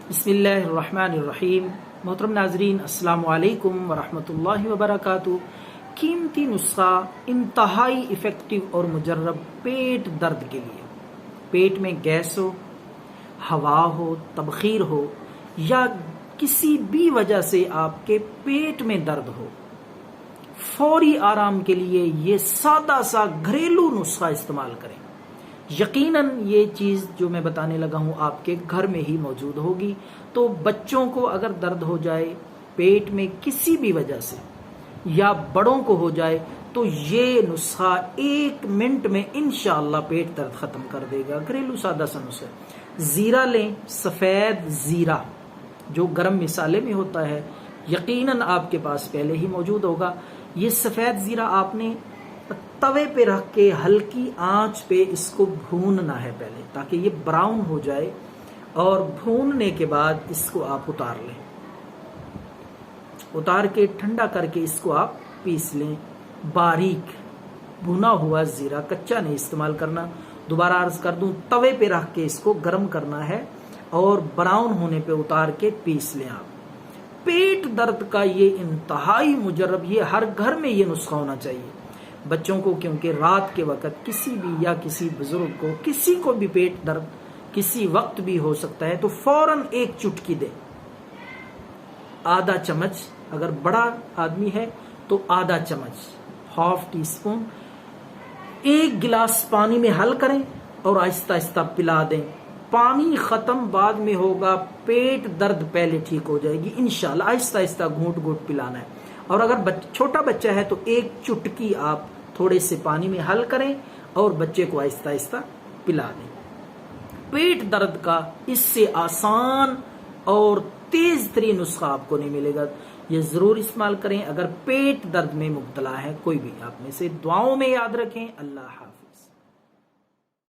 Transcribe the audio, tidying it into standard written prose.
بسم اللہ الرحمن الرحیم۔ محترم ناظرین، السلام علیکم ورحمۃ اللہ وبرکاتہ۔ قیمتی نسخہ انتہائی افیکٹو اور مجرب پیٹ درد کے لیے۔ پیٹ میں گیس ہو، ہوا ہو، تبخیر ہو یا کسی بھی وجہ سے آپ کے پیٹ میں درد ہو، فوری آرام کے لیے یہ سادہ سا گھریلو نسخہ استعمال کریں۔ یقیناً یہ چیز جو میں بتانے لگا ہوں آپ کے گھر میں ہی موجود ہوگی۔ تو بچوں کو اگر درد ہو جائے پیٹ میں کسی بھی وجہ سے یا بڑوں کو ہو جائے تو یہ نسخہ 1 منٹ میں انشاءاللہ پیٹ درد ختم کر دے گا۔ گھریلو سادہ سا نسخہ۔ زیرہ لیں، سفید زیرہ جو گرم مسالے میں ہوتا ہے، یقیناً آپ کے پاس پہلے ہی موجود ہوگا۔ یہ سفید زیرہ آپ نے توے پہ رکھ کے ہلکی آنچ پہ اس کو بھوننا ہے پہلے، تاکہ یہ براؤن ہو جائے، اور بھوننے کے بعد اس کو آپ اتار لیں۔ اتار کے ٹھنڈا کر کے اس کو آپ پیس لیں۔ باریک بھونا ہوا زیرہ، کچا نہیں استعمال کرنا۔ دوبارہ عرض کر دوں، توے پہ رکھ کے اس کو گرم کرنا ہے اور براؤن ہونے پہ اتار کے پیس لیں آپ۔ پیٹ درد کا یہ انتہائی مجرب، یہ ہر گھر میں یہ نسخہ ہونا چاہیے بچوں کو، کیونکہ رات کے وقت کسی بھی یا کسی بزرگ کو کسی کو بھی پیٹ درد کسی وقت بھی ہو سکتا ہے، تو فوراً ایک چٹکی دیں۔ آدھا چمچ، اگر بڑا آدمی ہے تو آدھا چمچ، ½ ٹی اسپون، 1 گلاس پانی میں حل کریں اور آہستہ آہستہ پلا دیں۔ پانی ختم بعد میں ہوگا، پیٹ درد پہلے ٹھیک ہو جائے گی انشاءاللہ۔ آہستہ آہستہ گھونٹ گھونٹ پلانا ہے، اور اگر چھوٹا بچہ ہے تو 1 چٹکی آپ تھوڑے سے پانی میں حل کریں اور بچے کو آہستہ آہستہ پلا دیں۔ پیٹ درد کا اس سے آسان اور تیز ترین نسخہ آپ کو نہیں ملے گا۔ یہ ضرور استعمال کریں اگر پیٹ درد میں مبتلا ہے کوئی بھی آپ میں سے۔ دعاؤں میں یاد رکھیں۔ اللہ حافظ۔